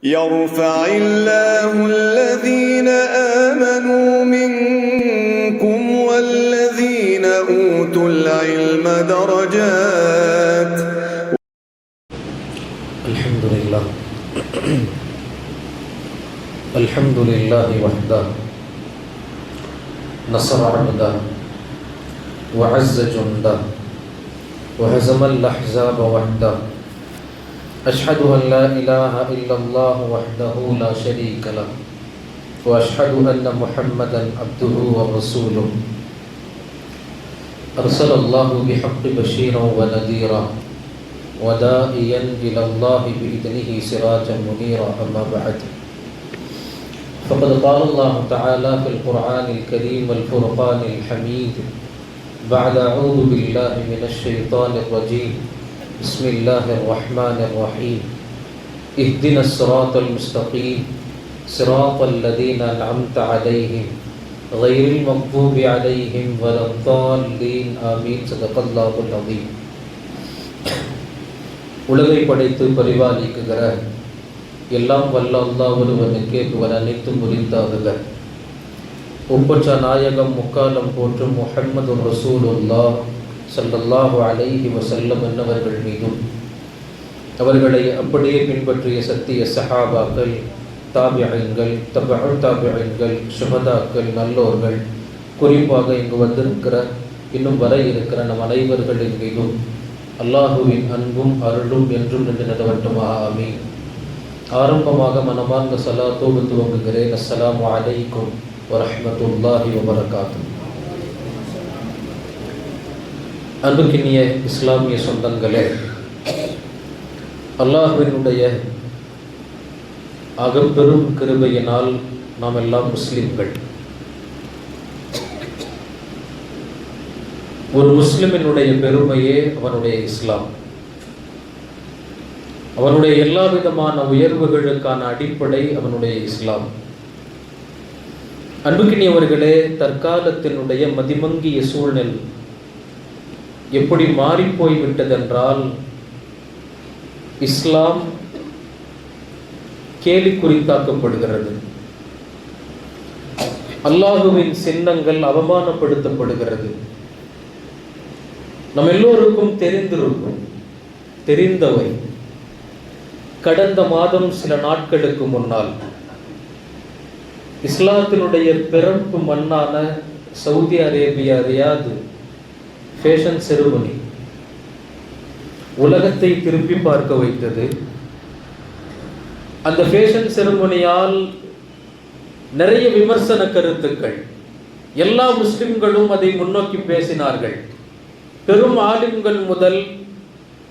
يرفع الله الذين آمنوا منكم والذين أوتوا العلم درجات. الحمد لله الحمد لله وحده نصر عبده وعز جنده وهزم الأحزاب وحده. أشهد أن لا إله إلا الله وحده لا شريك له وأشهد أن محمدا عبده ورسوله أرسل الله بحق بشيرا ونذيرا وداعيا إلى الله بإذنه سراجا منيرا. أما بعد، فقد قال الله تعالى في القرآن الكريم والفرقان الحميد بعد أعوذ بالله من الشيطان الرجيم بسم الله الرحمن الرحيم اهدنا الصراط المستقيم صراط الذين أنعمت عليهم غير المغضوب عليهم ولا الضالين آمين. صدق الله العظيم. உலகை படைத்து பரிபாலிக்குகிற எல்லாம் வல்ல அல்லாஹ் ஒருவனுக்கே புகழ் அனைத்தும் உரித்தாகுக. ஒப்பற்ற நாயகம் முக்காலம் போற்றும் முஹம்மது ரசூலுல்லாஹ் ஸல்லல்லாஹு அலைஹி வஸல்லம் என்னவர்கள் மீதும் அவர்களை அப்படியே பின்பற்றிய சத்திய சஹாபாக்கள், தாபிஈன்கள், தபஉ தாபிஈன்கள், ஷுஹதாக்கள், நல்லோர்கள், குறிப்பாக இங்கு வந்திருக்கிற இன்னும் வர இருக்கிற நம் அனைவர்களின் மீதும் அல்லாஹுவின் அன்பும் அருளும் என்றும் நின்று நிலவட்டுமாக. ஆமீன். ஆரம்பமாக மனமார்ந்த ஸலாத்தோடு துவங்குகிறேன். அஸ்ஸலாமு அலைக்கும் வரஹ்மத்துல்லாஹி வபரகாத்துஹு. அன்புக்கினிய இஸ்லாமிய சொந்தங்களே, அல்லாஹ்வினுடைய அகப்பெரும் கிருபையினால் நாம் எல்லாம் முஸ்லிம்கள். ஒரு முஸ்லிமினுடைய பெருமையே அவனுடைய இஸ்லாம். அவனுடைய எல்லா விதமான உயர்வுகளுக்கான அடிப்படை அவனுடைய இஸ்லாம். அன்புக்கினியவர்களே, தற்காலத்தினுடைய மதிமங்கிய சூழ்நிலை எப்படி மாறிப்போய்விட்டதென்றால், இஸ்லாம் கேலிக்குறித்தாக்கப்படுகிறது. அல்லாஹுவின் சின்னங்கள் அவமானப்படுத்தப்படுகிறது. நம் எல்லோருக்கும் தெரிந்தவை. கடந்த மாதம் சில நாட்களுக்கு முன்னால் இஸ்லாத்தினுடைய பிறப்பு மண்ணான சவுதி அரேபியா ரியாத் ஃபேஷன் செருமனி உலகத்தை திருப்பி பார்க்க வைத்தது. அந்த ஃபேஷன் செருமனியால் நிறைய விமர்சன கருத்துக்கள், எல்லா முஸ்லிம்களும் அதை முன்னோக்கி பேசினார்கள். பெரும் ஆலிம்கள் முதல்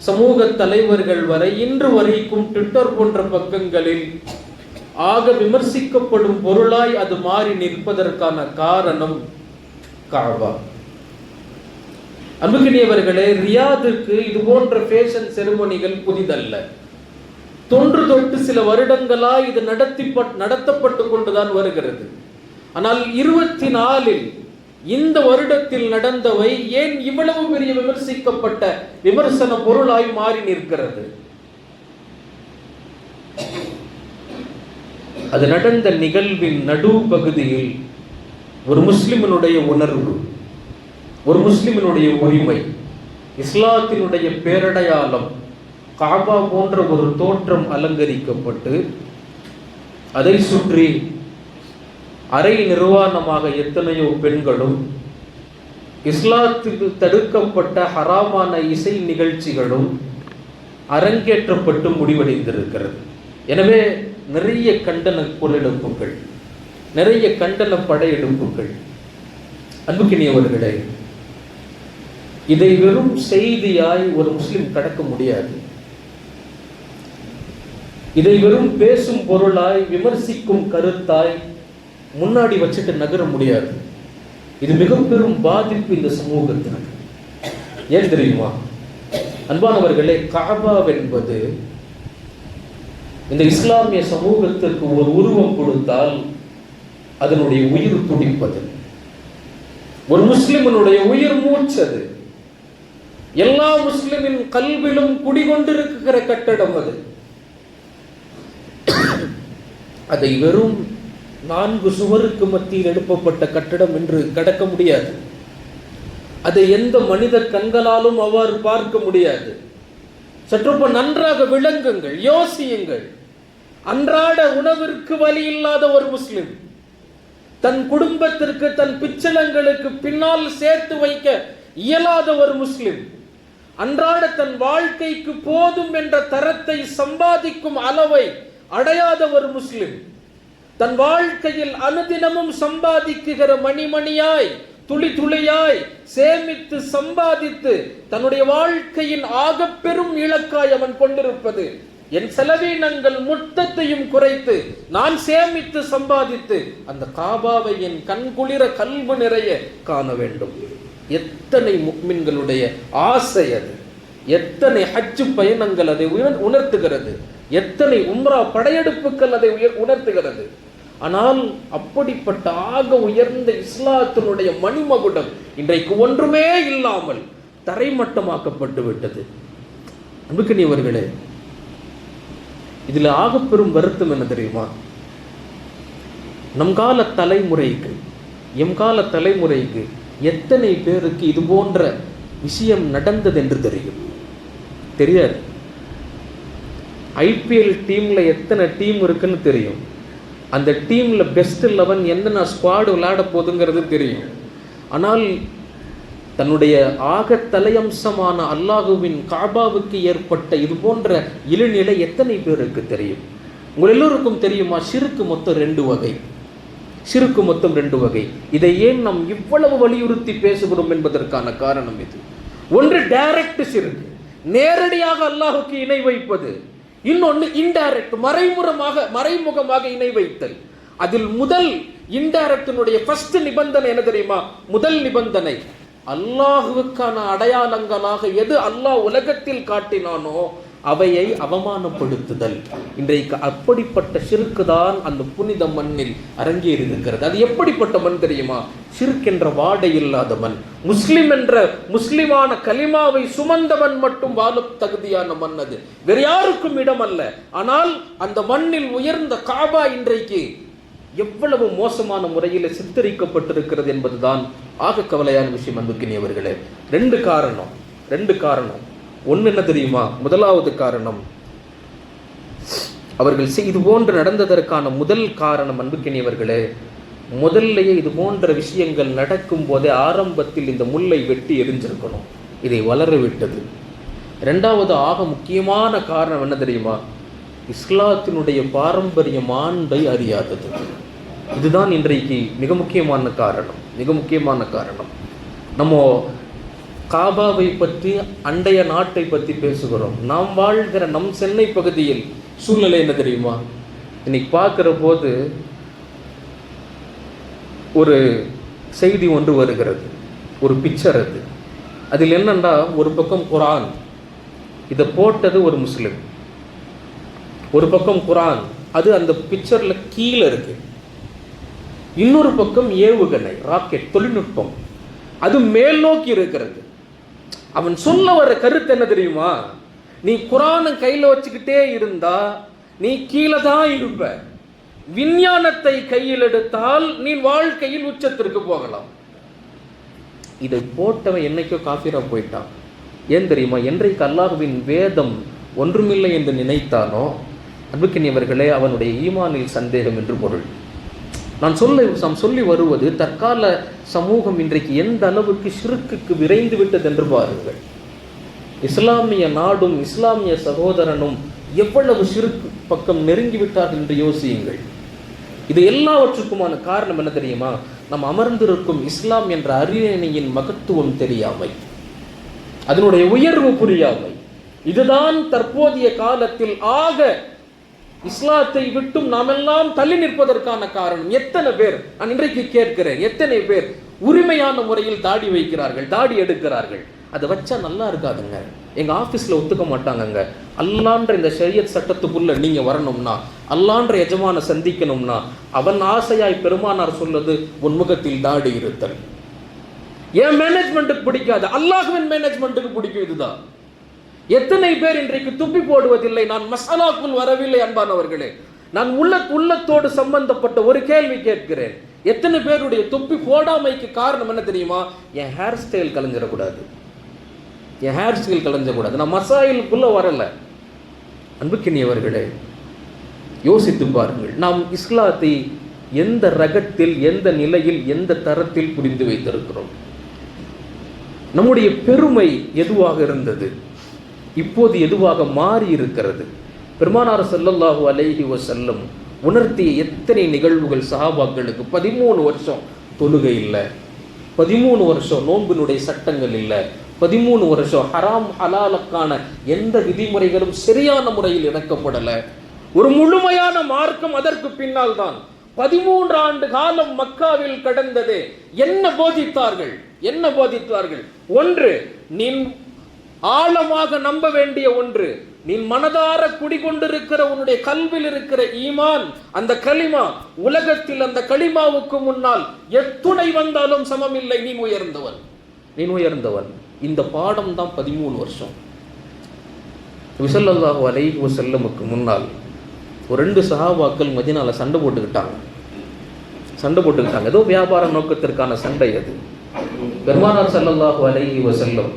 சமூக தலைவர்கள் வரை இன்று வரைக்கும் ட்விட்டர் போன்ற பக்கங்களில் ஆக விமர்சிக்கப்படும் பொருளாய் அது மாறி நிற்பதற்கான காரணம் காபா. அன்புக்கினியவர்களே, ரியாதுக்கு இது போன்ற ஃபேஷன் செருமனிகள் புதிதல்ல. தொன்று தொட்டு சில வருடங்களாய் இது நடத்தப்பட்டு கொண்டுதான் வருகிறது. ஆனால் 24 இந்த வருடத்தில் நடந்தவை ஏன் இவ்வளவு பெரிய விமர்சிக்கப்பட்ட விமர்சன பொருளாய் மாறி நிற்கிறது? அது நடந்த நிகழ்வின் நடு பகுதியில் ஒரு முஸ்லிமினுடைய உணர்வு, ஒரு முஸ்லிமினுடைய உரிமை, இஸ்லாத்தினுடைய பேரடையாளம் காபா போன்ற ஒரு தோற்றம் அலங்கரிக்கப்பட்டு அதை சுற்றி அரை நிர்வாணமாக எத்தனையோ பெண்களும், இஸ்லாத்துக்கு தடுக்கப்பட்ட ஹராமான இசை நிகழ்ச்சிகளும் அரங்கேற்றப்பட்டு முடிவடைந்திருக்கிறது. எனவே நிறைய கண்டன குரலெடுப்புகள், நிறைய கண்டன படையெடுப்புகள். அன்புக்கினியவர்களே, இதை வெறும் செய்தியாய் ஒரு முஸ்லிம் கடக்க முடியாது. இதை வெறும் பேசும் பொருளாய், விமர்சிக்கும் கருத்தாய் முன்னாடி வச்சுட்டு நகர முடியாது. இது மிக பெரும் பாதிப்பு இந்த சமூகத்திற்கு. ஏன் தெரியுமா அன்பானவர்களே? காபா என்பது இந்த இஸ்லாமிய சமூகத்திற்கு ஒரு உருவம் கொடுத்தால் அதனுடைய உயிர் துடிப்பது, ஒரு முஸ்லிமனுடைய உயிர் மூச்சது. எல்லா முஸ்லிமின் கல்விலும் குடிகொண்டிருக்கிற கட்டடம் அது. அதை வெறும் 4 சுவருக்கு மத்தியில் எழுப்பப்பட்ட கட்டடம் என்று கடக்க முடியாது. அதை எந்த மனித கண்களாலும் அவ்வாறு பார்க்க முடியாது. சற்றுப்ப நன்றாக விளங்குங்கள், யோசியுங்கள். அன்றாட உணவிற்கு வழி இல்லாத ஒரு முஸ்லிம், தன் குடும்பத்திற்கு தன் பிச்சலங்களுக்கு பின்னால் சேர்த்து வைக்க இயலாத ஒரு முஸ்லிம், அன்றாட தன் வாழ்க்கைக்கு போதும் என்ற தரத்தை சம்பாதிக்கும் அளவை அடையாத ஒரு முஸ்லிம், தன் வாழ்க்கையில் அனுதினமும் சம்பாதிக்குகிற மணிமணியாய் துளி துளியாய் சேமித்து சம்பாதித்து தன்னுடைய வாழ்க்கையின் ஆகப்பெரும் இலக்காய் அவன் கொண்டிருப்பது, என் செலவீனங்கள் மொத்தத்தையும் குறைத்து நான் சேமித்து சம்பாதித்து அந்த காபாவை என் கண்குளிர கல்வு நிறைய காண வேண்டும். எத்தனை முஃமின்களுடைய ஆசை அது! எத்தனை ஹஜ் பயணங்கள் அதை உணர்த்துகிறது, எத்தனை உம்ரா படையெடுப்புகள் அதை உணர்த்துகிறது. ஆனால் அப்படிப்பட்ட ஆக உயர்ந்த இஸ்லாத்தினுடைய மணிமகுடம் இன்றைக்கு ஒன்றுமே இல்லாமல் தரைமட்டமாக்கப்பட்டு விட்டது. அன்புக்குரியவர்களே, இதுல ஆக பெரும் வருத்தம் என்ன தெரியுமா? நம் கால தலைமுறைக்கு, எம் கால தலைமுறைக்கு எத்தனை பேருக்கு இது போன்ற விஷயம் நடந்தது என்று தெரியும்? தெரியாது. ஐபிஎல் டீம்ல எத்தனை டீம் இருக்குன்னு தெரியும். அந்த டீம்ல பெஸ்ட் 11 என்னென்ன ஸ்குவாடு விளையாட போதுங்கிறது தெரியும். ஆனால் தன்னுடைய ஆக தலையம்சமான அல்லாஹுவின் காபாவுக்கு ஏற்பட்ட இது போன்ற இழிநிலை எத்தனை பேருக்கு தெரியும்? உங்கள் எல்லோருக்கும் தெரியுமா? ஷிர்க் மொத்தம் 2 வகை. ஷிர்க் மொத்தம் 2 வகை. இதை ஏன் நாம் இவ்வளவு வலியுறுத்தி பேசுகிறோம் என்பதற்கான காரணம் இது. ஒன்று டைரக்ட் ஷிர்க், நேரடியாக அல்லாஹுக்கு இணை வைப்பது. இன்னொன்று இன்டைரக்ட், மறைமுகமாக இணை வைத்தல். அதில் முதல் இன்டைரக்டினுடைய ஃபர்ஸ்ட் நிபந்தனை என்ன தெரியுமா? முதல் நிபந்தனை, அல்லாஹுவுக்கான அடையாளங்களாக எது அல்லாஹ் உலகத்தில் காட்டினானோ அவையை அவமானப்படுத்துதல். இன்றைக்கு அப்படிப்பட்ட ஷிர்க்கு தான் அந்த புனித மண்ணில் அரங்கேறி இருக்கிறது. அது எப்படிப்பட்ட மண் தெரியுமா? ஷிர்க் என்ற வாடை இல்லாத மண், முஸ்லிம் என்ற முஸ்லிமான கலிமாவை சுமந்தவன் மட்டும் வாழ தகுதியான மண் அது, வேறு யாருக்கும் இடம் அல்ல. ஆனால் அந்த மண்ணில் உயர்ந்த காபா இன்றைக்கு எவ்வளவு மோசமான முறையில் சித்தரிக்கப்பட்டிருக்கிறது என்பதுதான் ஆக கவலையான விஷயம். அன்புக்கினியவர்களே, 2 காரணம். ஒன்று என்ன தெரியுமா? முதலாவது காரணம், அவர்கள் இது போன்று நடந்ததற்கான முதல் காரணம் அன்புக்கினியவர்களே, முதல்லையே இது போன்ற விஷயங்கள் நடக்கும் போதே ஆரம்பத்தில் இந்த முல்லை வெட்டி எரிஞ்சிருக்கணும். இதை வளர விட்டது. 2வது ஆக முக்கியமான காரணம் என்ன தெரியுமா? இஸ்லாத்தினுடைய பாரம்பரிய மாண்பை அறியாதது. இதுதான் இன்றைக்கு மிக முக்கியமான காரணம். நம்ம காபாவை பற்றி, அண்டைய நாட்டை பற்றி பேசுகிறோம். நாம் வாழ்கிற நம் சென்னை பகுதியில் சூழ்நிலை என்ன தெரியுமா? இன்னைக்கு பார்க்கிற போது ஒரு செய்தி ஒன்று வருகிறது, ஒரு பிக்சர். அதில் என்னன்னா, ஒரு பக்கம் குரான், இதை போட்டது ஒரு முஸ்லிம், ஒரு பக்கம் குரான், அது அந்த பிக்சர்ல கீழே இருக்கு. இன்னொரு பக்கம் ஏவுகணை, ராக்கெட் தொழில்நுட்பம், அது மேல் நோக்கி இருக்கிறது. அவன் சொல்ல வர கருத்து என்ன தெரியுமா? நீ குரானை கையில வச்சுக்கிட்டே இருந்தா நீ கீழே தான் இருப்ப. விஞ்ஞானத்தை கையில் எடுத்தால் நீ வாழ்க்கையில் உச்சத்திற்கு போகலாம். இதை போட்டவன் என்னைக்கோ காஃபிரா போயிட்டான். ஏன் தெரியுமா? என்றைக்கு அல்லாஹ்வின் வேதம் ஒன்றுமில்லை என்று நினைத்தானோ, அன்புக்கினியவர்களே, அவனுடைய ஈமானில் சந்தேகம் என்று பொருள். நான் சொல்லி வருவது, தற்கால சமூகம் இன்றைக்கு எந்த அளவுக்கு ஷிர்க்குக்கு விரைந்து விட்டது என்று பாருங்கள். இஸ்லாமிய நாடும் இஸ்லாமிய சகோதரனும் எவ்வளவு ஷிர்க் பக்கம் நெருங்கிவிட்டார்கள் என்று யோசியுங்கள். இது எல்லாவற்றுக்குமான காரணம் என்ன தெரியுமா? நாம் அமர்ந்திருக்கும் இஸ்லாம் என்ற அரியணையின் மகத்துவம் தெரியாமை, அதனுடைய உயர்வு புரியாமை. இதுதான் தற்போதைய காலத்தில் ஆக இஸ்லாத்தை விட்டும் நாம் எல்லாம் தள்ளி நிற்பதற்கான காரணம். எத்தனை பேர், நான் இன்றைக்கு கேட்கிறேன், எத்தனை பேர் உரிமையான முறையில் தாடி வைக்கிறார்கள், தாடி எடுக்கிறார்கள்? அதை வச்சா நல்லா இருக்காதுங்க, எங்க ஆபீஸ்ல ஒத்துக்க மாட்டாங்கங்க. அல்லான்ற இந்த ஷரியத் சட்டத்துக்குள்ள நீங்க வரணும்னா, அல்லான்ற எஜமான சந்திக்கணும்னா, அவன் ஆசையாய் பெருமானார் சொல்வது உன்முகத்தில் தாடி இருத்தல். ஏன் மேனேஜ்மெண்ட்டுக்கு பிடிக்காது, அல்லாஹ்வின் மேனேஜ்மெண்ட்டுக்கு பிடிக்கும். இதுதான். எத்தனை பேர் இன்றைக்கு துப்பி போடுவதில்லை? நான் மசாலாக்குள் வரவில்லை அன்பானவர்களே. நான் உள்ளத்தோடு சம்பந்தப்பட்ட ஒரு கேள்வி கேட்கிறேன். எத்தனை பேருடைய தொப்பி போடாமைக்கு காரணம் என்ன தெரியுமா? என் ஹேர் ஸ்டைல் கலைஞ்சிடக்கூடாது, என் ஹேர் ஸ்டைல் கலைஞ்சக்கூடாது. நான் மசாயிலுக்குள்ள வரல. அன்புக்கினியவர்களே, யோசித்து பாருங்கள், நாம் இஸ்லாத்தை எந்த ரகத்தில், எந்த நிலையில், எந்த தரத்தில் புரிந்து வைத்திருக்கிறோம்? நம்முடைய பெருமை எதுவாக இருந்தது, இப்போது எதுவாக மாறி இருக்கிறது? பெருமானார் ஸல்லல்லாஹு அலைஹி வஸல்லம் உணர்த்திய எத்தனை நிகழ்வுகள் சஹாபாக்களுக்கு. 13 வருஷம் தொழுகை இல்லை, 13 வருஷம் நோன்பினுடைய சட்டங்கள் இல்லை, 13 வருஷம் ஹராம் ஹலாலுக்கான எந்த விதிமுறைகளும் சரியான முறையில் இறக்கப்படலை. ஒரு முழுமையான மார்க்கம் அதற்கு பின்னால் தான். 13 ஆண்டு காலம் மக்காவில் கடந்தது. என்ன போதித்தார்கள்? என்ன போதித்தார்கள்? ஒன்று, நீ ஆழமாக நம்ப வேண்டிய ஒன்று, நீ மனதார குடிகொண்டிருக்கிற உன்னுடைய கல்வில் இருக்கிற ஈமான், அந்த கலிமா, உலகத்தில் அந்த கலிமாவுக்கு முன்னால் எத்துணை வந்தாலும் சமமில்லை. நீ உயர்ந்தவன், நீ உயர்ந்தவன். இந்த பாடம் தான் 13 வருஷம். ஸல்லல்லாஹு அலைஹி வஸல்லமுக்கு முன்னால் ஒரு 2 சஹாபாக்கள் மதீனால சண்டை போட்டுக்கிட்டாங்க. ஏதோ வியாபார நோக்கத்திற்கான சண்டை அது. பெருமானார் ஸல்லல்லாஹு அலைஹி வஸல்லம்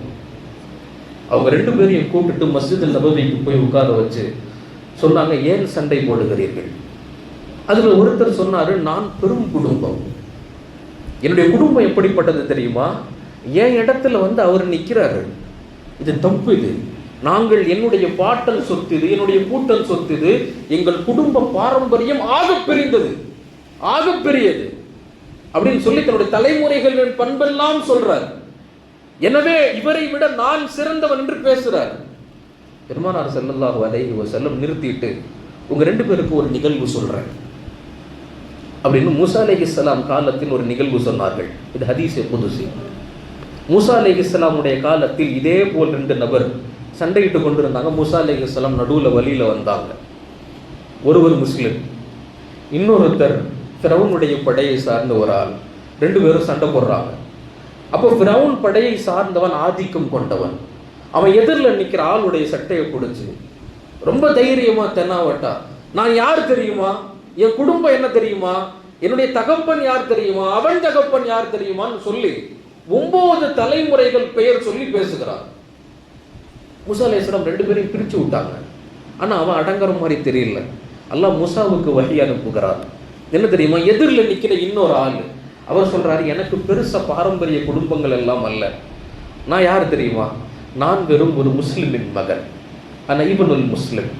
அவங்க 2 பேரையும் கூப்பிட்டு மஸ்ஜித் நபவிக்கு போய் உட்கார வச்சு சொன்னாங்க, ஏன் சண்டை போடுகிறீர்கள்? அதுல ஒருத்தர் சொன்னாரு, நான் பெரும் குடும்பம், என்னுடைய குடும்பம் எப்படிப்பட்டது தெரியுமா? என் இடத்துல அவர் நிற்கிறாரு, இது தப்பு. இது நாங்கள், என்னுடைய பாட்டன் சொத்து இது, என்னுடைய கூட்டன் சொத்து இது, எங்கள் குடும்ப பாரம்பரியம் ஆக பெரியது அப்படின்னு சொல்லி தன்னுடைய தலைமுறைகளின் பண்பெல்லாம் சொல்றார். எனவே இவரை விட நான் சிறந்தவன் என்று பேசுறார். பெருமானார் ஸல்லல்லாஹு அலைஹி வஸல்லம் நிறுத்திட்டு, உங்க 2 பேருக்கு ஒரு நிகழ்வு சொல்றேன் அப்படின்னு மூசா அலைஹிஸ்ஸலாம் காலத்தில் ஒரு நிகழ்வு சொன்னார்கள். இது ஹதீஸே குதுசி. மூசா அலைஹிஸ்ஸலாமுடைய காலத்தில் இதே போல் 2 நபர் சண்டையிட்டு கொண்டிருந்தாங்க. மூசா அலைஹிஸ்ஸலாம் நடுவுல வழியில வந்தாங்க. ஒருவர் முஸ்லிம், இன்னொருத்தர் ஃபிரௌனுடைய படையை சார்ந்த ஒரு ஆள். 2 பேரும் சண்டை போடுறாங்க. அப்போ ஃபிரௌன் படையை சார்ந்தவன் ஆதிக்கம் கொண்டவன். அவன் எதிரில் நிற்கிற ஆளுடைய சட்டையை பிடிச்சு ரொம்ப தைரியமா தென்னாவட்டா, நான் யார் தெரியுமா, என் குடும்பம் என்ன தெரியுமா, என்னுடைய தகப்பன் யார் தெரியுமா, அவன் தகப்பன் யார் தெரியுமான்னு சொல்லி 9 தலைமுறைகள் பெயர் சொல்லி பேசுகிறான். மூசா அலைஹிஸ்ஸலாம் 2 பேரையும் பிரிச்சு விட்டாங்க. ஆனா அவன் அடங்குற மாதிரி தெரியல. அல்லாஹ் மூசாவுக்கு வஹி அனுப்புகிறார். என்ன தெரியுமா? எதிரில் நிற்கிற இன்னொரு ஆள் அவர் சொல்றாரு, எனக்கு பெருசா பாரம்பரிய குடும்பங்கள் எல்லாம் அல்ல. நான் யார் தெரியுமா? நான் வெறும் ஒரு முஸ்லிமின் மகன். ஆனா இப்னுல் முஸ்லிம்,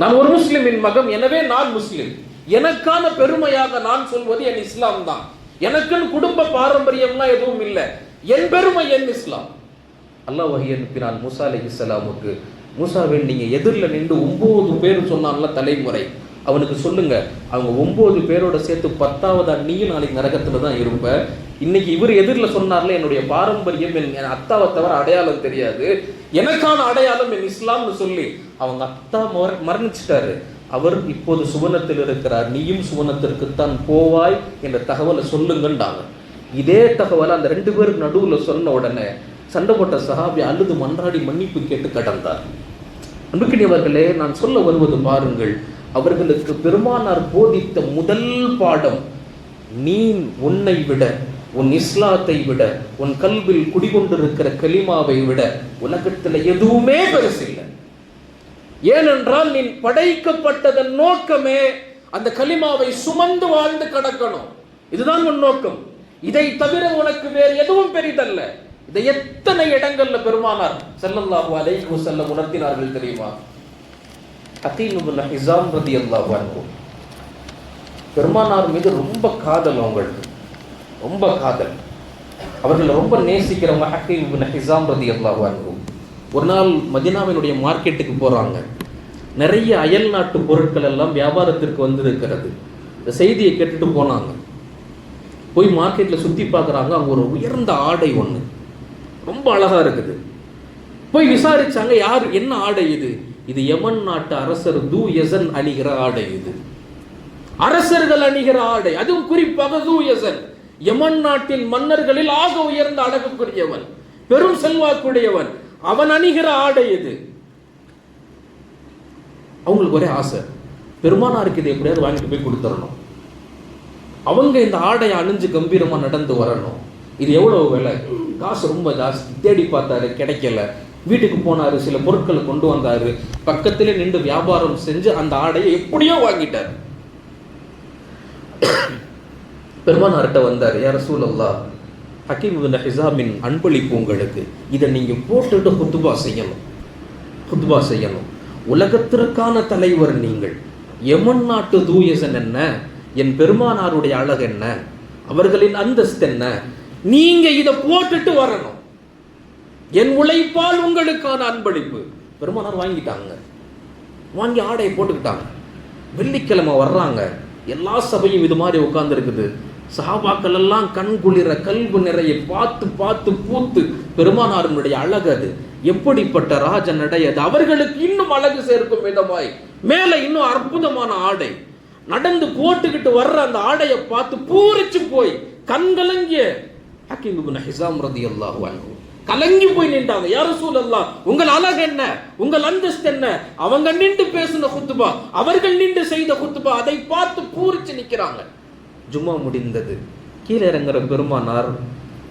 நான் ஒரு முஸ்லிமின் மகன், எனவே நான் முஸ்லிம். எனக்கான பெருமையாக நான் சொல்வது என் இஸ்லாம் தான். எனக்குன்னு குடும்ப பாரம்பரியம்லாம் எதுவும் இல்லை. என் பெருமை என் இஸ்லாம். அல்லாஹ் வஹி அனுப்பினான் மூசா அலைஹிஸ்ஸலாமுக்கு. மூசாவே, நீங்க எதிரில் நின்று 9 பேர் சொன்னான்ல தலைமுறை, அவனுக்கு சொல்லுங்க, அவங்க 9 பேரோட சேர்த்து 10ஆவதா நீயும் நாளைக்கு நரகத்துல தான் இருப்ப. இன்னைக்கு இவர் எதிரில் சொன்னார்ல, என்னுடைய பாரம்பரியம் என் அத்தாவை தவிர அடையாளம் தெரியாது, எனக்கான அடையாளம் என் இஸ்லாம்னு சொல்லி அவங்க அத்தா மரணிச்சிட்டாரு. அவர் இப்போது சுவனத்தில் இருக்கிறார், நீயும் சுவனத்திற்குத்தான் போவாய் என்ற தகவலை சொல்லுங்கன்றாங்க. இதே தகவலை அந்த 2 பேருக்கு நடுவில் சொன்ன உடனே சண்டை போட்ட சஹாபி அழுது மன்றாடி மன்னிப்பு கேட்டு கடந்தார். அன்புக்கினியவர்களே, நான் சொல்ல வருவது பாருங்கள், அவர்களுக்கு பெருமானார் போதித்த முதல் பாடம், நீ உன்னை விட, உன் இஸ்லாத்தை விட, உன் கல்வில் குடிகொண்டிருக்கிற கலிமாவை விட உலகத்தில் எதுவுமே பெருசில்லை. ஏனென்றால் நீ படைக்கப்பட்டதன் நோக்கமே அந்த கலிமாவை சுமந்து வாழ்ந்து கடக்கணும். இதுதான் உன் நோக்கம். இதை தவிர உனக்கு வேறு எதுவும் பெரிதல்ல. இதை எத்தனை இடங்கள்ல பெருமானார் ஸல்லல்லாஹு அலைஹி வஸல்லம் உணர்த்தினார்கள் தெரியுமா? ஹக்கீம் இப்னு ஹிஸாம் ரலியல்லாஹு அன்ஹு, பெருமானார் மீது ரொம்ப காதல், அவங்களுக்கு ரொம்ப காதல், அவர்கள் ரொம்ப நேசிக்கிறவங்க ஹக்கீம் இப்னு ஹிஸாம் ரலியல்லாஹு அன்ஹு. ஒரு நாள் மதீனாவினுடைய மார்க்கெட்டுக்கு போறாங்க. நிறைய அயல் நாட்டு பொருட்கள் எல்லாம் வியாபாரத்திற்கு வந்திருக்கிறது. இந்த செய்தியை கேட்டுட்டு போனாங்க. போய் மார்க்கெட்டில் சுற்றி பார்க்குறாங்க. அங்கே ஒரு உயர்ந்த ஆடை ஒன்று ரொம்ப அழகாக இருக்குது. போய் விசாரிச்சாங்க, யார், என்ன ஆடை இது? இது யமன் நாட்டு அரசர் து யஸன் அணிகிற ஆடை. இது அரசர்கள் அணிகிற ஆடை, அதுவும் குறிப்பாக து யஸன், யமன் நாட்டின் மன்னர்களில் ஆக உயர்ந்த அழகுக்குரியவன், பெரும் செல்வாக்குடையவன், அவன் அணிகிற ஆடை இது. அவங்களுக்கு ஒரே ஆசை, பெருமானாருக்கு இதை எப்படியாவது வாங்கிட்டு போய் கொடுத்துடணும். அவங்க இந்த ஆடையை அணிஞ்சு கம்பீரமாக நடந்து வரணும். இது எவ்வளோ விலை, காசு ரொம்ப ஜாஸ்தி. தேடி பார்த்தாரு, கிடைக்கல. வீட்டுக்கு போனார், சில பொருட்களை கொண்டு வந்தார். பக்கத்திலே நின்று வியாபாரம் செஞ்சு அந்த ஆடையை எப்படியோ வாங்கிட்டார். பெருமானார்கிட்ட வந்தார், யா ரசூலல்லாஹ், ஹக்கீம் இப்னு ஹிஸாமின் அன்பளிப்பு உங்களுக்கு, இதை நீங்கள் போட்டுட்டு குத்துபா செய்யணும். உலகத்திற்கான தலைவர் நீங்கள். யமன் நாட்டு தூயசன் என்ன, என் பெருமானாருடைய அழகு என்ன, அவர்களின் அந்தஸ்து என்ன, நீங்க இதை போட்டுட்டு வரணும். என் உழைப்பால் உங்களுக்கான அன்பளிப்பு. பெருமானார் வாங்கிட்டாங்க. வாங்கி ஆடையை போட்டுக்கிட்டாங்க. வெள்ளிக்கிழமை வர்றாங்க. எல்லா சபையும் இது மாதிரி உட்கார்ந்து இருக்குது. சஹாபாக்கள் எல்லாம் கண் குளிர கல்பு நிறைய பார்த்து பார்த்து பூத்து, பெருமானாருடைய அழகு அது, எப்படிப்பட்ட ராஜ நடை அது, அவர்களுக்கு இன்னும் அழகு சேர்க்கும் விதமாய் மேல இன்னும் அற்புதமான ஆடை நடந்து போட்டுக்கிட்டு வர்ற அந்த ஆடையை பார்த்து பூரிச்சு போய் கண்கலங்கிய ஹக்கீம் இப்னு ஹிஸாம் ரலியல்லாஹு அன்ஹு கலங்கி போய் நின்றாங்க. யா ரசூலல்லாஹ், உங்கள் அழகு என்ன, உங்கள் அந்தஸ்து என்ன? அவங்க நின்று பேசின குத்துபா, அவர்கள் நின்று செய்த குத்துபா, அதை பார்த்து பூரிச்சு நிற்கிறாங்க. ஜும்மா முடிந்தது. கீழே இறங்குற பெருமானார்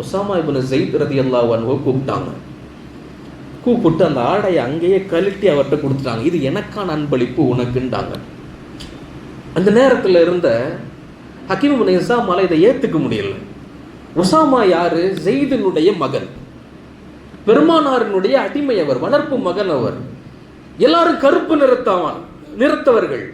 உசாமா இப்னு ஸைத் ரலியல்லாஹு அன்ஹு கூப்பிட்டாங்க. கூப்பிட்டு அந்த ஆடையை அங்கேயே கழட்டி அவர்கிட்ட கொடுத்துட்டாங்க. இது எனக்கான அன்பளிப்பு உனக்குண்டாங்க. அந்த நேரத்தில் இருந்த ஹக்கீம் இப்னு ஹிஸாமால இதை ஏற்றுக்க முடியல. உசாமா யாரு? ஸைதினுடைய மகன், பெருமானாரினுடைய அடிமை, அவர் வளர்ப்பு மகன். அவர் எல்லாரும் கருப்பு நிறத்தவர்கள்.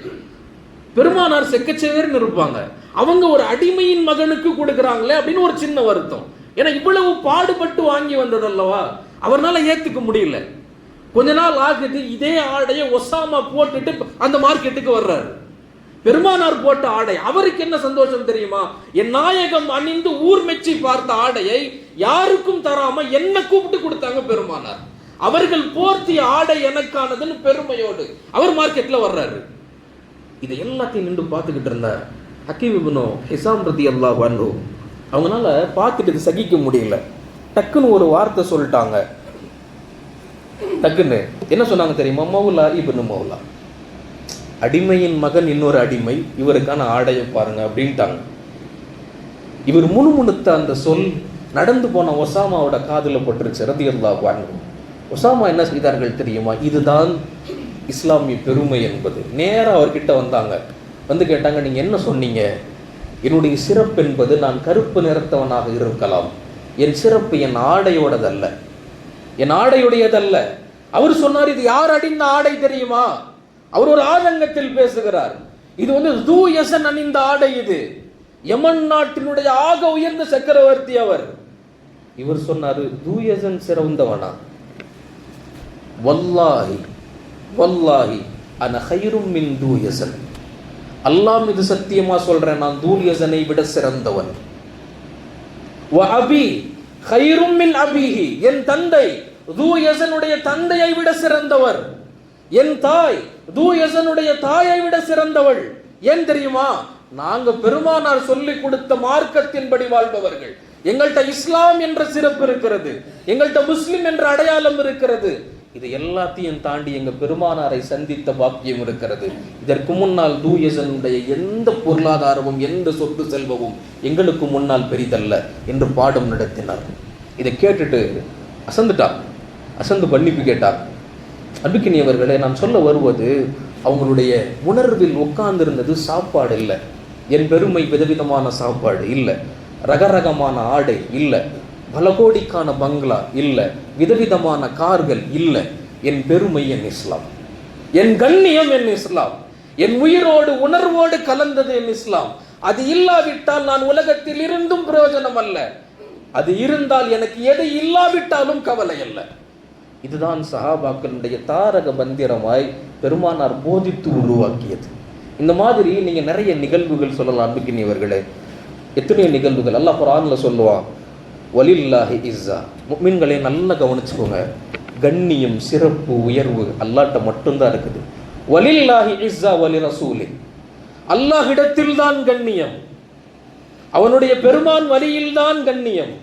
பெருமானார் செக்கச்சேர்னு இருப்பாங்க. அவங்க ஒரு அடிமையின் மகனுக்கு கொடுக்குறாங்களே அப்படின்னு ஒரு சின்ன வருத்தம். ஏன்னா இவ்வளவு பாடுபட்டு வாங்கி வந்ததல்லவா, அவர்னால ஏத்துக்க முடியல. கொஞ்ச நாள் ஆகுது. இதே ஆடையை ஒசாமா போட்டுட்டு அந்த மார்க்கெட்டுக்கு வர்றாரு. பெருமானார் போட்ட ஆடை அவருக்கு என்ன சந்தோஷம் தெரியுமா? என் நாயகம் அணிந்து ஊர் மெச்சி பார்த்த ஆடையை யாருக்கும் தராம என்ன கூப்பிட்டு கொடுத்தாங்க பெருமானார். அவர்கள் போர்த்திய ஆடை எனக்கானதுன்னு பெருமையோடு அவர் மார்க்கெட்ல வர்றாரு. இதை எல்லாத்தையும் நின்று பார்த்துக்கிட்டு இருந்தார் ஹக்கீம் இப்னு ஹிஸாம் ரலியல்லாஹு அன்ஹு. அவங்களால பார்த்துட்டு இது சகிக்க முடியல. டக்குன்னு ஒரு வார்த்தை சொல்லிட்டாங்க. டக்குன்னு என்ன சொன்னாங்க தெரியுமா? மௌலா இப்னு மௌலா, அடிமையின் மகன் இன்னொரு அடிமை, இவருக்கான ஆடையை பாருங்க அப்படின்ட்டாங்க. இவர் முணுமுணுத்த அந்த சொல் நடந்து போன ஒசாமாவோட காதுல பட்டுருச்சு ரலியல்லாஹு அன்ஹு. ஒசாமா என்ன செய்தார்கள் தெரியுமா? இதுதான் இஸ்லாமிய பெருமை என்பது. நேராக அவர்கிட்ட வந்தாங்க. வந்து கேட்டாங்க, நீங்க என்ன சொன்னீங்க? என்னுடைய சிறப்பு என்பது நான் கருப்பு நிறத்தவனாக இருக்கலாம். என் சிறப்பு என் ஆடையோடதல்ல, என் ஆடையுடையதல்ல. அவர் சொன்னார், இது யார் அணிந்த ஆடை தெரியுமா? அவர் ஒரு ஆதங்கத்தில் பேசுகிறார். இது தூயசன் அணிந்த ஆடை. இது யமன் நாட்டினுடைய ஆக உயர்ந்த சக்கரவர்த்தி அவர். இவர் சொன்னாரு, தூயசன் சிறந்தவனா? வல்லாஹி வல்லாஹி அன கைரும் மின் தூயசன். அல்லாஹ் மீது சத்தியமா சொல்றேன், நான் தூயசனை விட சிறந்தவன். வ அபி கைரும் மின் அபிஹி, என் தந்தை தூயசனுடைய தந்தையை விட சிறந்தவர். என் தாய் தூயசனுடைய தாயை விட சிறந்தவள். ஏன் தெரியுமா? நாங்க பெருமானார் சொல்லி கொடுத்த மார்க்கத்தின்படி வாழ்பவர்கள். எங்கள்கிட்ட இஸ்லாம் என்ற சிறப்பு இருக்கிறது, எங்கள்கிட்ட முஸ்லிம் என்ற அடையாளம் இருக்கிறது. இது எல்லாத்தையும் தாண்டி எங்க பெருமானாரை சந்தித்த பாக்கியம் இருக்கிறது. இதற்கு முன்னால் தூயசனுடைய எந்த பொருளாதாரமும் எந்த சொத்து செல்வமும் எங்களுக்கு முன்னால் பெரிதல்ல என்று பாடம் நடத்தினார். இதை கேட்டுட்டு அசந்துட்டார். அசந்து மன்னிப்பு கேட்டார். அன்புக்கினியவர்களே, நான் சொல்ல வருவது, அவங்களுடைய உணர்வில் உட்கார்ந்திருந்தது சாப்பாடு இல்லை, என் பெருமை விதவிதமான சாப்பாடு இல்லை, ரகரகமான ஆடை இல்லை, பல கோடிக்கான பங்களா இல்லை, விதவிதமான கார்கள் இல்லை. என் பெருமை என் இஸ்லாம், என் கண்ணியம் என் இஸ்லாம், என் உயிரோடு உணர்வோடு கலந்தது என் இஸ்லாம். அது இல்லாவிட்டால் நான் உலகத்தில் இருந்தும் பிரயோஜனம் அல்ல. அது இருந்தால் எனக்கு எது இல்லாவிட்டாலும் கவலை அல்ல. இதுதான் சஹாபாக்களுடைய தாரக மந்திரமாய் பெருமானார் போதித்து உருவாக்கியது. இந்த மாதிரி நீங்க நிறைய நிகழ்வுகள் சொல்லலாம் அன்புக்கினியவர்களே. எத்தனையோ நிகழ்வுகள் அல்லாஹ் குர்ஆன்ல சொல்லுவான், வலில்லாஹி இஸ்ஸா. முஃமின்களே நல்லா கவனிச்சுக்கோங்க, கண்ணியம் சிறப்பு உயர்வு அல்லாஹ்ட்ட மட்டும்தான் இருக்குது. வலில்லாஹி இஸ்ஸா வலி ரசூலி, அல்லாஹ்விடத்தில் தான் கண்ணியம், அவனுடைய பெருமான் வலியில் தான் கண்ணியம்.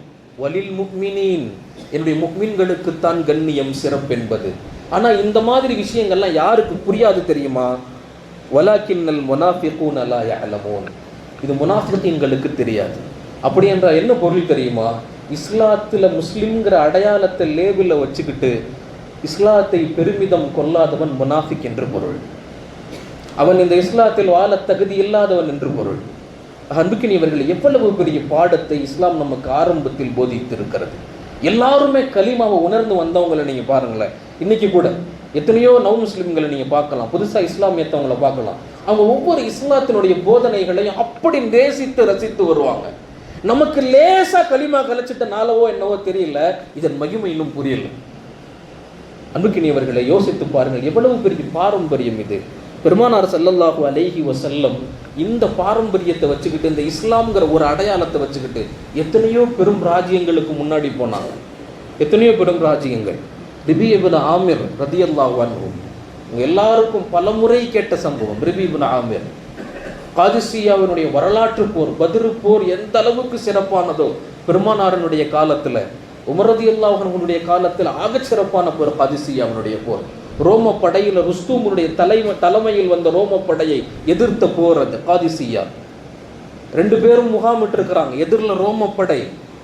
வலில் முஃமினீன், என்னுடைய முஃமின்களுக்குத்தான் கண்ணியம் சிறப்பு என்பது. ஆனா இந்த மாதிரி விஷயங்கள்லாம் யாருக்கு புரியாது தெரியுமா? வலாக்கின்னல் முனாஃபிகூன லா யஅலமூன். இது முனாஃபிகீன்களுக்கு தெரியாது. அப்படி என்றால் என்ன பொருள் தெரியுமா? இஸ்லாத்தில் முஸ்லிம்ங்கிற அடையாளத்தை லேபிள வச்சுக்கிட்டு இஸ்லாத்தை பெருமிதம் கொள்ளாதவன் முனாஃபிக் என்று பொருள். அவன் இந்த இஸ்லாத்தில் வாழ தகுதி இல்லாதவன் என்று பொருள். அன்புக்கினியவர்கள், எவ்வளவு பெரிய பாடத்தை இஸ்லாம் நமக்கு ஆரம்பத்தில் போதித்திருக்கிறது. எல்லாருமே கலிமாவை உணர்ந்து வந்தவங்களை நீங்க பாருங்களேன். இன்னைக்கு கூட எத்தனையோ நவ் முஸ்லிம்களை நீங்க பார்க்கலாம், புதுசா இஸ்லாம் ஏற்றவங்களை பார்க்கலாம். அவங்க ஒவ்வொரு இஸ்லாத்தினுடைய போதனைகளையும் அப்படி நேசித்து ரசித்து வருவாங்க. நமக்கு லேசா கலிமா கலைச்சிட்டனாலவோ என்னவோ தெரியல, இதன் மகிமை இன்னும் புரியல. அன்புக்கினியவர்களை யோசித்து பாருங்கள், எவ்வளவு பெரிய பாரம்பரியம் இது. பெருமானார் ஸல்லல்லாஹு அலைஹி வஸல்லம் இந்த பாரம்பரியத்தை வச்சுக்கிட்டு, இந்த இஸ்லாம்ங்கிற ஒரு அடையாளத்தை வச்சுக்கிட்டு எத்தனையோ பெரும் ராஜ்யங்களுக்கு முன்னாடி போனாங்க. எத்தனையோ பெரும் ராஜ்யங்கள். ரிபி இப்னு ஆமிர் ரலியல்லாஹு அன்ஹு, எல்லாருக்கும் பலமுறை கேட்ட சம்பவம். ரிபி இப்னு ஆமிர், காதிசியாவினுடைய வரலாற்று போர், பத்ரு போர் எந்த அளவுக்கு சிறப்பானதோ பெருமானாரனுடைய காலத்துல, உமர் ரலியல்லாஹு அன்ஹுடைய காலத்தில் ஆக சிறப்பான போர் காதிசியாவினுடைய போர். ரோம படையில் ருஸ்தூமுடைய தலைமையில் வந்த ரோம படையை எதிர்த்த போர் அது காதிசியா. 2 பேரும் முகாமிட்டு இருக்கிறாங்க. எதிரில் ரோம படை,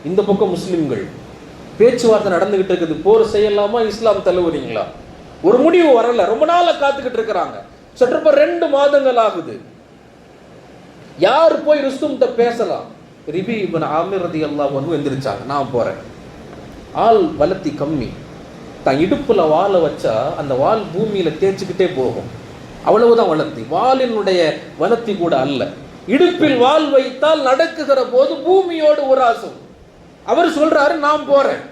இந்த பக்கம் முஸ்லிம்கள். பேச்சுவார்த்தை நடந்துகிட்டு இருக்குது. போர் செய்யலாமா, இஸ்லாம் தழுவுறீங்களா? ஒரு முடிவு வரல. ரொம்ப நாளா காத்துக்கிட்டு இருக்கிறாங்க. சற்றப்ப 2 மாதங்கள் ஆகுது. யார் போய் ருஸ்தும்கிட்ட பேசலாம்? ரிபி இப்னு ஆமிர் ரலியல்லாஹு அன்ஹு எந்திரிச்சாங்க. நான் போறேன். ஆள் வலத்தி கம்மி. தான் இடுப்புல வாளை வச்சா அந்த வால் பூமியில தேய்ச்சிக்கிட்டே போகும். அவ்வளவுதான் வளர்த்தி. வாளினுடைய வளர்த்தி கூட அல்ல. இடுப்பில் வால் வைத்தால் நடக்குகிற போது பூமியோடு உராசும். அவர் சொல்றாரு, நான் போறேன்.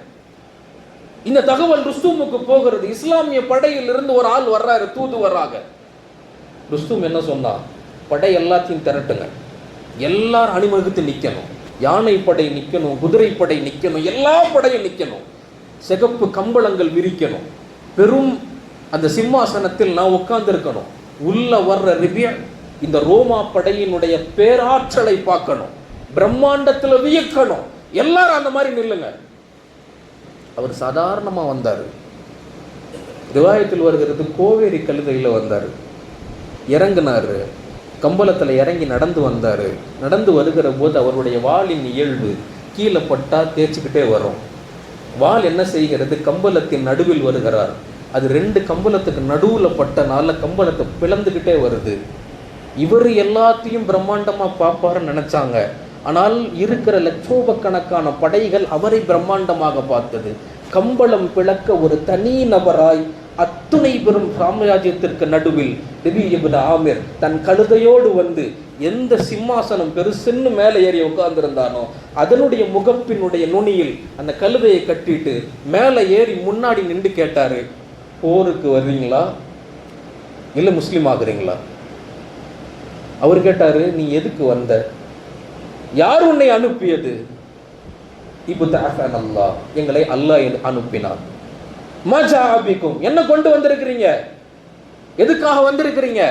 இந்த தகவல் ருஸ்துமுக்கு போகிறது. இஸ்லாமிய படையில் இருந்து ஒரு ஆள் வர்றாரு, தூது வர்றாங்க. ருஸ்தும் என்ன சொன்னா, படை எல்லாத்தையும் திரட்டுங்க, எல்லாரும் அணிவகுத்து நிக்கணும். யானை படை நிக்கணும், குதிரை படை நிக்கணும், எல்லா படையும் நிக்கணும். சிகப்பு கம்பளங்கள் விரிக்கணும். பெரும் அந்த சிம்மாசனத்தில் நான் உட்கார்ந்து இருக்கணும். உள்ள வர்ற ரிபியா இந்த ரோமா படையினுடைய பேராற்றலை பார்க்கணும், பிரம்மாண்டத்தில் வியக்கணும். எல்லாரும் அந்த மாதிரி நில்லுங்க. அவர் சாதாரணமா வந்தாரு. ரிவாயத்தில் வருகிறது, கோவேரி கழுதையில வந்தாரு. இறங்கினாரு, கம்பளத்தில் இறங்கி நடந்து வந்தாரு. நடந்து வருகிற போது அவருடைய வாளின் இயல்பு கீழே பட்டா தேய்ச்சிக்கிட்டே வரும். வால் என்ன செய்கிறது, கம்பளத்தின் நடுவில் வருகிறார். அது 2 கம்பளத்துக்கு நடுவில் பட்டனால கம்பளத்தை பிளந்துக்கிட்டே வருது. இவர் எல்லாத்தையும் பிரம்மாண்டமா பார்ப்பாருன்னு நினைச்சாங்க. ஆனால் இருக்கிற லட்சோபக்கணக்கான படைகள் அவரை பிரம்மாண்டமாக பார்த்தது. கம்பளம் பிளக்க ஒரு தனி நபராய் அத்துணை பெரும் சாம்ராஜ்யத்திற்கு நடுவில் ரிபி இப்னு ஆமிர் தன் கழுதையோடு வந்து எந்த சிம்மாசனம் பெருசுன்னு மேலே ஏறி உட்கார்ந்துருந்தானோ அதனுடைய முகப்பினுடைய நுனியில் அந்த கழுதையை கட்டிட்டு மேலே ஏறி முன்னாடி நின்று கேட்டாரு, போருக்கு வர்றீங்களா இல்லை முஸ்லீம் ஆகுறீங்களா? அவர் கேட்டாரு, நீ எதுக்கு வந்த? யார் உன்னை அனுப்பியது? அல்லாஹ், எங்களை அல்லாஹ் அனுப்பினார். மஜாபிக்கும், என்ன கொண்டு வந்திருக்கிறீங்க? எதுக்காக வந்திருக்கிறீங்க?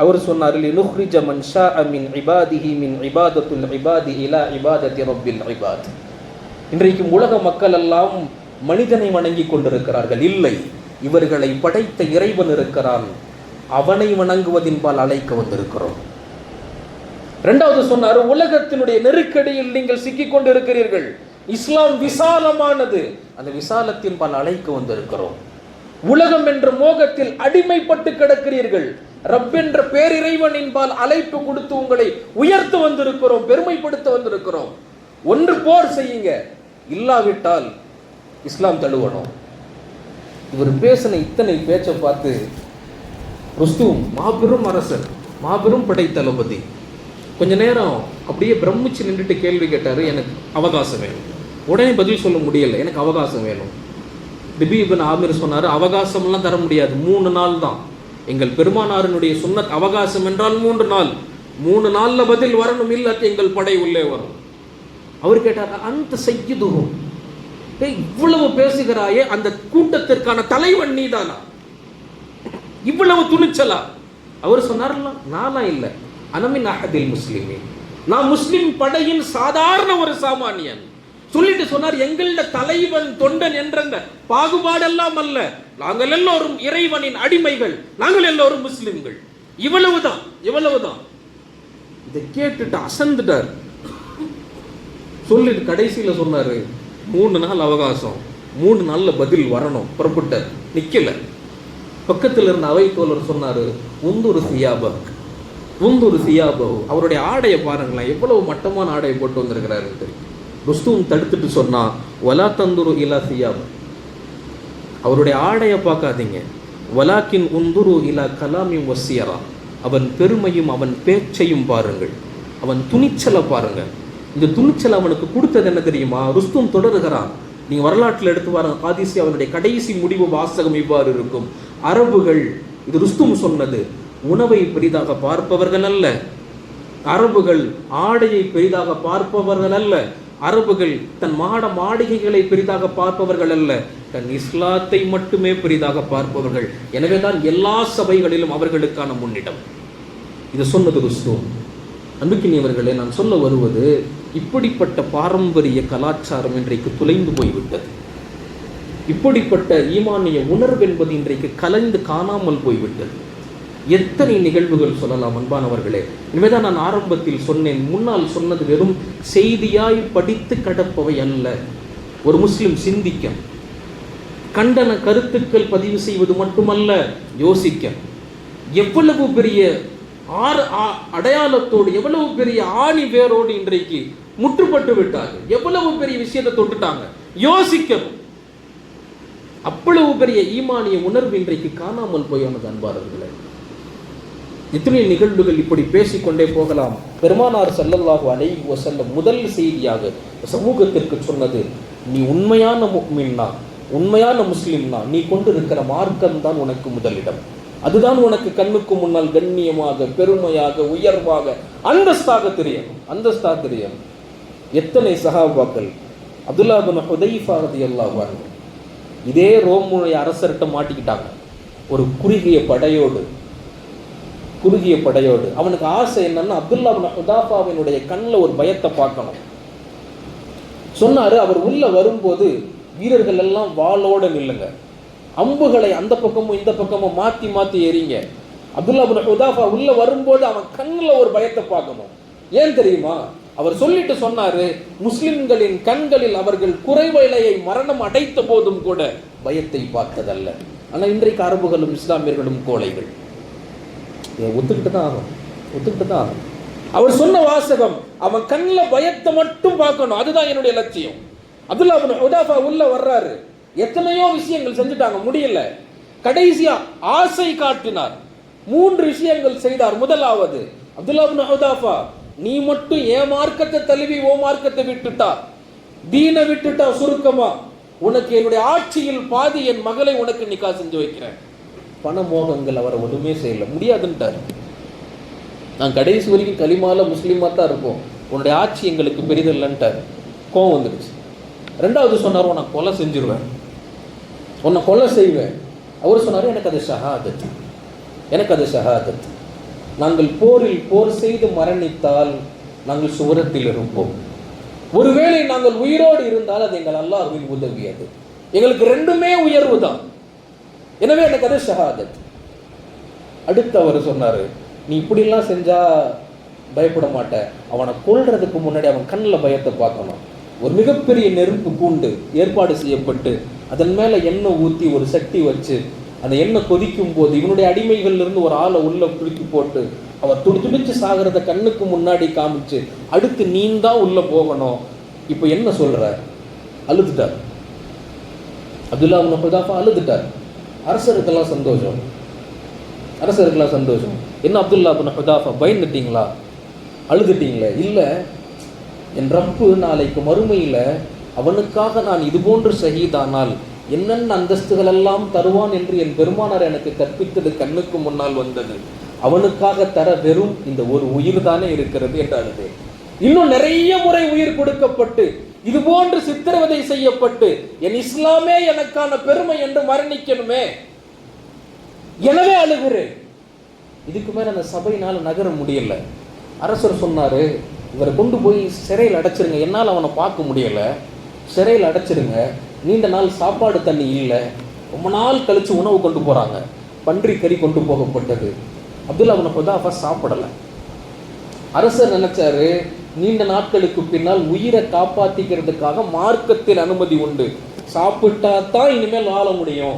அவர் சொன்னார், லினுக்ரிஜ மன் ஷாஅ மின் இபாதிஹி மின் இபாதத்துல் இபாதி இலா இபாதத்தி ரப்பில் இபாத். இன்றைக்கு உலக மக்கள் எல்லாம் மனிதனை வணங்கி கொண்டிருக்கிறார்கள். இல்லை, இவர்களை படைத்த இறைவன் இருக்கிறான், அவனை வணங்குவதின்பால் அழைக்க வந்திருக்கிறோம். 2வது சொன்னார், உலகத்தினுடைய நெருக்கடியில் நீங்கள் சிக்கிக் கொண்டிருக்கிறீர்கள். இஸ்லாம் விசாலமானது, அந்த விசாலத்தின் பால் அழைக்க வந்திருக்கிறோம். உலகம் என்ற மோகத்தில் அடிமைப்பட்டு கிடக்கிறீர்கள். ரப் என்ற பேரிறைவனின் பால் அழைப்பு கொடுத்து உங்களை உயர்த்து வந்திருக்கிறோம், பெருமைப்படுத்த வந்திருக்கிறோம். ஒன்று போர் செய்யுங்க, இல்லாவிட்டால் இஸ்லாம் தழுவணும். இவர் பேசின இத்தனை பேச்சை பார்த்து ருஸ்தும் மாபெரும் அரசர், மாபெரும் படை தளபதி, கொஞ்ச நேரம் அப்படியே பிரமிச்சு நின்றுட்டு கேள்வி கேட்டாரு, எனக்கு அவகாசம் வேணும். உடனே பதில் சொல்ல முடியல, எனக்கு அவகாசம் வேணும். ரிபி இப்னு ஆமிர் சொன்னாரு, அவகாசம்லாம் தர முடியாது, 3 நாள் தான். எங்கள் பெருமானாரினுடைய சுன்னத் அவகாசம் என்றால் 3 நாள். 3 நாள்ல பதில் வரணும், இல்லாட்டி எங்கள் படை உள்ளே வரும். அவர் கேட்டார், அந்த செய்யுதுகும், இவ்வளவு பேசுகிறாயே, அந்த கூட்டத்திற்கான தலைவன் நீதானா? இவ்வளவு துணிச்சலா? அவர் சொன்னார், நான்லாம் இல்லை, அனமின் அஹதில் முஸ்லிமின், நான் முஸ்லிம் படையின் சாதாரண ஒரு சாமானியன். சொல்லிட்டு சொன்னார், எங்கள தலைவன் தொண்டன் என்ற பாகுபாடெல்லாம் அல்ல, நாங்கள் எல்லோரும் இறைவனின் அடிமைகள், நாங்கள் எல்லோரும் முஸ்லிம்கள். இவ்வளவுதான், இவ்வளவுதான். இதை கேட்டுட்டு அசந்துட்டார். சொல்லிட்டு கடைசியில சொன்னாரு, 3 நாள் அவகாசம், 3 நாள்ல பதில் வரணும். புறப்பட்டார். நிக்கல. பக்கத்தில் இருந்த அவை தோழர் சொன்னாரு, உந்தூர் சியாபக், உந்தூர் சியாபகு, அவருடைய ஆடையை பாருங்களேன், எவ்வளவு மட்டமான ஆடையை போட்டு வந்திருக்கிறாரு. ருஸ்தும் தடுத்துட்டு சொன்னா, வலா தந்துரு இலா சியாபக், அவருடைய ஆடையை பார்க்காதீங்க, வலாக்கின் உந்துரு இலா கலாமியும் வசியரா, அவன் பெருமையும் அவன் பேச்சையும் பாருங்கள், அவன் துணிச்சலை பாருங்க. இந்த துணிச்சல் அவனுக்கு கொடுத்தது என்ன தெரியுமா? ருஸ்தும் தொடருகிறான். நீங்க வரலாற்றில் எடுத்து பாருங்க, காதிசி அவனுடைய கடைசி முடிவு வாசகம் இவ்வாறு இருக்கும். அரபுகள், இது ருஸ்தும் சொன்னது, உணவை பெரிதாக பார்ப்பவர்கள் அல்ல, அரபுகள் ஆடையை பெரிதாக பார்ப்பவர்கள் அல்ல, அரபுகள் தன் மாளிகைகளை பெரிதாக பார்ப்பவர்கள் அல்ல, தன் இஸ்லாத்தை மட்டுமே பெரிதாக பார்ப்பவர்கள். எனவேதான் எல்லா சபைகளிலும் அவர்களுக்கான முன்னிடம். இது சொன்னது ருஸ்தும். அன்புக்கினியவர்களே, நான் சொல்ல வருவது, இப்படிப்பட்ட பாரம்பரிய கலாச்சாரம் இன்றைக்கு துளைந்து போய்விட்டது. இப்படிப்பட்ட ஈமானிய உணர்வு என்பது இன்றைக்கு கலைந்து காணாமல் போய்விட்டது. எத்தனை நிகழ்வுகள் சொல்லலாம் அன்பானவர்களே. இனிமேதான் நான் ஆரம்பத்தில் சொன்னேன், முன்னால் சொன்னது வெறும் செய்தியாய் படித்து கடப்பவை அல்ல. ஒரு முஸ்லிம் சிந்திக்க, கண்டன கருத்துக்கள் பதிவு செய்வது மட்டுமல்ல, யோசிக்க. எவ்வளவு பெரிய அடையாளத்தோடு, எவ்வளவு பெரிய ஆணி வேரோடு இன்றைக்கு முற்றுப்பட்டு விட்டார்கள், எவ்வளவு பெரிய விஷயத்தை தொட்டுட்டாங்க, யோசிக்கணும். அவ்வளவு பெரிய ஈமானிய உணர்வு இன்றைக்கு காணாமல் போயானது அன்பார்களே. இத்தனை நிகழ்வுகள் இப்படி பேசிக்கொண்டே போகலாம். பெருமானார் ஸல்லல்லாஹு அலைஹி வஸல்லம் முதல் செய்தியாக சமூகத்திற்கு சொன்னது, நீ உண்மையான முஃமின்னா, உண்மையான முஸ்லிம்னா, நீ கொண்டிருக்கிற மார்க்கம் தான் உனக்கு முதலிடம். அதுதான் உனக்கு கண்ணுக்கு முன்னால் கண்ணியமாக, பெருமையாக, உயர்வாக, அந்தஸ்தாக தெரியும், அந்தஸ்தாக தெரியும். எத்தனை சஹாபாக்கள், அப்துல்லா பின் ஹுதைஃபா ரலியல்லாஹு அன்ஹு இதே ரோமுடைய அரசர்கிட்ட மாட்டிக்கிட்டாங்க. ஒரு குறுகிய படையோடு. அவனுக்கு ஆசை என்னன்னா, அப்துல்லா பின் ஹுதாஃபாவினுடைய கண்ணில் ஒரு பயத்தை பார்க்கணும். சொன்னாரு, அவர் உள்ள வரும்போது வீரர்கள் எல்லாம் வாளோட நில்லுங்க, அம்புகளை அந்த பக்கமும் இந்த பக்கமும் மாத்தி மாத்தி எறிங்க. அப்துல்லா பின் ஹுதாஃபா உள்ள வரும்போது அவன் கண்ணில் ஒரு பயத்தை பார்க்கணும். ஏன் தெரியுமா? அவர் சொல்லிட்டு சொன்னாரு, முஸ்லிம்களின் கண்களில் அவர்கள் குறைவலையை மரணம் அடைத்த போதும் கூட பயத்தை பார்த்ததல்ல. ஆனா இன்றைக்கு அரபுகளும் இஸ்லாமியர்களும் கோழைகள். ஒத்துக்கிட்டு தான் ஆகும். அவர் சொன்ன வாசகம், அவன் கண்ணில் பயத்தை மட்டும் பார்க்கணும், அதுதான் என்னுடைய லட்சியம். அப்துல்லா பின் ஹுதாஃபா உள்ள வர்றாரு, எத்தனையோ விஷயங்கள் செஞ்சுட்டாங்க, முடியல. கடைசியா ஆசை காட்டினார். 3 விஷயங்கள் செய்தார். முதலாவது, அப்துல்லா பின் ஹுதாஃபா, நீ மட்டும் என் மார்க்கத்தை தழுவி ஓ மார்க்கத்தை விட்டுட்டா, தீனை விட்டுட்டா, சுருக்கமா உனக்கு என்னுடைய ஆட்சியில் பாதி என் மகளை உனக்கு நிக்கா செஞ்சு வைக்கிறேன். பண மோகங்கள் அவரை ஒண்ணுமே செய்யல, முடியாதுன்ட்டார். நான் கடைசி வரைக்கும் கலிமால முஸ்லீமா தான் இருப்போம், உன்னுடைய ஆட்சி எங்களுக்கு பெரிதில்லைன்ட்டார். கோவம் வந்துடுச்சு. 2வது சொன்னார், உன்னை கொலை செஞ்சிருவேன், உன்னை கொலை செய்வேன். அவர் சொன்னார், எனக்கு அது ஷஹாதத். நாங்கள் போர் செய்து மரணித்தால் நாங்கள் சுவரத்தில் இருப்போம். ஒருவேளை நாங்கள் உயிரோடு இருந்தால் அது எங்கள் அல்லாஹ்வின் உதவி. அது எங்களுக்கு 2மே உயர்வு தான். எனவே எனக்கு அது ஷஹாதத். அடுத்து அவர் சொன்னாரு, நீ இப்படிலாம் செஞ்சா பயப்பட மாட்ட, அவனை கொல்றதுக்கு முன்னாடி அவன் கண்ணில் பயத்தை பார்க்கணும். ஒரு மிகப்பெரிய நெருப்பு கூண்டு ஏற்பாடு செய்யப்பட்டு அதன் மேல எண்ணெய் ஊற்றி ஒரு சட்டி வச்சு அந்த எண்ணெய் கொதிக்கும் போது இவனுடைய அடிமைகள் இருந்து ஒரு ஆளை உள்ள தூக்கி போட்டு அவர் துடிச்சு சாகிறத கண்ணுக்கு முன்னாடி காமிச்சு, அடுத்து நீ தான் உள்ள போகணும். இப்ப என்ன சொல்ற? அழுதுட்டார். அப்துல்லா பின் ஹுதாஃபா அழுதுட்டார். அரசருக்கெல்லாம் சந்தோஷம். என்ன அப்துல்லா பின் ஹுதாஃபா, பயந்துட்டீங்களா, அழுதுட்டீங்களே? இல்ல, என் ரப்பு நாளைக்கு மறுமையில அவனுக்காக நான் இது போன்று ஷஹீதானால் என்னென்ன அந்தஸ்துகள் எல்லாம் தருவான் என்று என் பெருமானார் எனக்கு கற்பித்தது கண்ணுக்கு முன்னால் வந்தது. அவனுக்காக தர வெறும் இந்த ஒரு உயிர் தானே இருக்கிறது என்று அழுது. இன்னும் நிறைய முறை உயிர் கொடுக்கப்பட்டு இது போன்று சித்திரவதை செய்யப்பட்டு என் இஸ்லாமே எனக்கான பெருமை என்று மரணிக்கணுமே, எனவே அழுகிறேன். இதுக்கு மேல அந்த சபையினால நகர முடியல. அரசர் சொன்னாரு, இவரை கொண்டு போய் சிறையில் அடைச்சிருங்க, என்னால் அவனை பார்க்க முடியல, சிறையில் அடைச்சிருங்க. நீண்ட நாள் சாப்பாடு தண்ணி இல்லை, ரொம்ப நாள் கழிச்சு உணவு கொண்டு போறாங்க. பன்றி கறி கொண்டு போகப்பட்டது. அப்துல்லா இப்னு ஹுதாஃபா சாப்பிடலை. அரசர் நினைச்சாரு, நீண்ட நாட்களுக்கு பின்னால் உயிரை காப்பாற்றிக்கிறதுக்காக மார்க்கத்தில் அனுமதி உண்டு, சாப்பிட்டா தான் இனிமேல் வாழ முடியும்,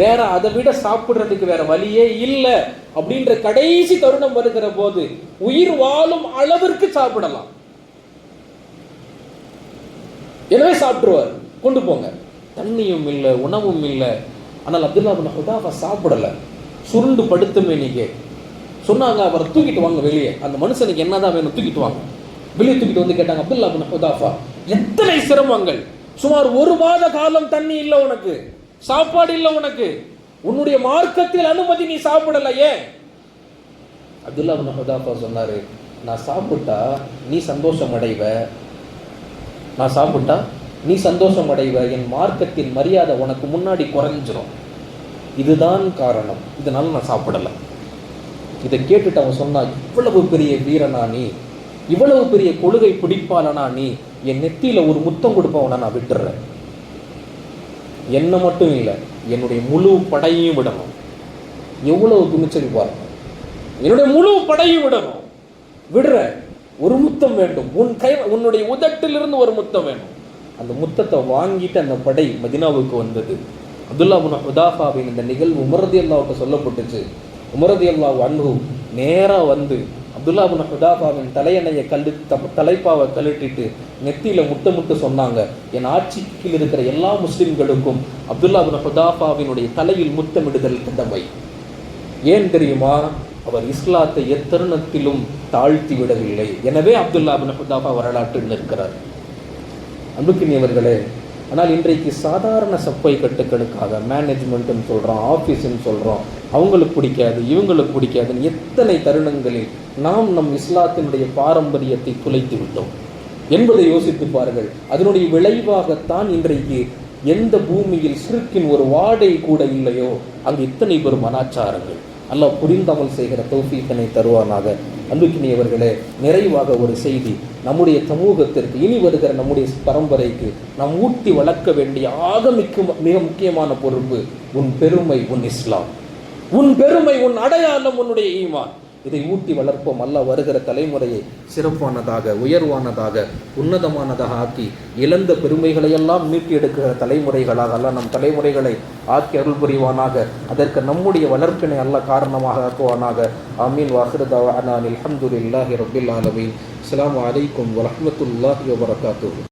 வேற அதை விட சாப்பிடுறதுக்கு வேற வழியே இல்லை அப்படின்ற கடைசி தருணம் வருகிற போது உயிர் வாழும் அளவிற்கு சாப்பிடலாம், எனவே சாப்பிட்டுருவார், கொண்டு போங்க. தண்ணியும் இல்லை, உணவும் இல்லை. ஆனால் அப்துல்லா இப்னு ஹுதாஃபா சாப்பிடல, சுருண்டு படுத்துமே. நீங்க சொன்னாங்க, அவரை தூக்கிட்டு வாங்க வெளியே, அந்த மனுஷனுக்கு என்னதான் வேணும், தூக்கிட்டு வாங்க. வெளியே தூக்கிட்டு வந்து கேட்டாங்க, அப்துல்லா இப்னு ஹுதாஃபா, எத்தனை சிரமங்கள், சுமார் 1 மாத காலம் தண்ணி இல்லை உனக்கு, சாப்பாடு இல்லை உனக்கு, உன்னுடைய மார்க்கத்தில் அனுமதி, நீ சாப்பிடலையே. அப்துல்லா இப்னு ஹுதாஃபா சொன்னாரு, நான் சாப்பிட்டா நீ சந்தோஷம் அடைவ, நான் சாப்பிட்டா நீ சந்தோஷம் அடைவ, என் மார்க்கத்தின் மரியாதை உனக்கு முன்னாடி குறைஞ்சிரும், இதுதான் காரணம், இதனால நான் சாப்பிடலை. இதை கேட்டுட்டு அவன் சொன்னா, இவ்வளவு பெரிய வீரனா நீ, இவ்வளவு பெரிய கொள்கை பிடிப்பாளனா நீ, என் நெத்தியில ஒரு முத்தம் கொடுப்பவனை நான் விட்டுறேன், என்ன மட்டும் இல்லை என்னுடைய முழு படையும் விடணும். எவ்வளவு துணிச்சல் பாருங்க, என்னுடைய முழு படையும் விடணும், விடுற, ஒரு முத்தம் வேண்டும், உன்னுடைய உதட்டிலிருந்து ஒரு முத்தம் வேணும். அந்த முத்தத்தை வாங்கிட்டு அந்த படை மதினாவுக்கு வந்தது. அப்துல்லா இப்னு ஹுதாஃபாவின் இந்த நிகழ்வு உமர் ரலியல்லாஹு சொல்லப்பட்டுச்சு. உமர் ரலியல்லாஹு அன்ஹு நேராக வந்து அப்துல்லா இப்னு ஹுதாஃபாவின் தலையணையை தலைப்பாவை கழட்டிட்டு நெத்தியில முத்தமுட்டு சொன்னாங்க, என் ஆட்சிக்கு இருக்கிற எல்லா முஸ்லிம்களுக்கும் அப்துல்லா இப்னு ஹுதாஃபாவினுடைய தலையில் முத்தமிடுதல் கடமை. ஏன் தெரியுமா? அவர் இஸ்லாத்தை எத்தருணத்திலும் தாழ்த்தி விடவில்லை, எனவே அப்துல்லா இப்னு ஹுதாஃபா வரலாற்றில் நிற்கிறார். அன்புக்கினியவர்களே, ஆனால் இன்றைக்கு சாதாரண சப்பை கட்டுக்களுக்காக மேனேஜ்மெண்ட்டுன்னு சொல்கிறோம், ஆஃபீஸுன்னு சொல்கிறோம், அவங்களுக்கு பிடிக்காது, இவங்களுக்கு பிடிக்காதுன்னு எத்தனை தருணங்களில் நாம் நம் இஸ்லாத்தினுடைய பாரம்பரியத்தை குலைத்து விட்டோம் என்பதை யோசித்து பாருங்கள். அதனுடைய விளைவாகத்தான் இன்றைக்கு எந்த பூமியில் சிறுக்கின் ஒரு வாடை கூட இல்லையோ அங்கு இத்தனை பெரும் அனாச்சாரங்கள். அல்லாஹ் புரிந்தாமல் செய்கிற தௌஃபீக்கினை தருவானாக. அன்புக்கினியவர்களே, நிறைவாக ஒரு செய்தி, நம்முடைய சமூகத்திற்கு, இனி வருகிற நம்முடைய பரம்பரைக்கு நாம் ஊட்டி வளர்க்க வேண்டிய மிக முக்கியமான பொறுப்பு, உன் பெருமை உன் இஸ்லாம், உன் பெருமை உன் அடையாளம் உன்னுடைய ஈமான். இதை ஊட்டி வளர்ப்போம். அல்லாஹ் வருகிற தலைமுறையை சிறப்பானதாக, உயர்வானதாக, உன்னதமானதாக ஆக்கி இழந்த பெருமைகளையெல்லாம் மீட்டி எடுக்கிற தலைமுறைகளாக அல்லாஹ் நம் தலைமுறைகளை ஆக்கி அருள் புரிவானாக. அதற்கு நம்முடைய வளர்ப்பினை அல்லாஹ் காரணமாக ஆக்குவானாக. ஆமீன். வாஹிரு தஅவானா அல்ஹம்துலில்லாஹி ரப்பில் ஆலமீன். அஸ்ஸலாமு அலைக்கும் வரஹ்மத்துல்லாஹி வபரகாத்துஹு.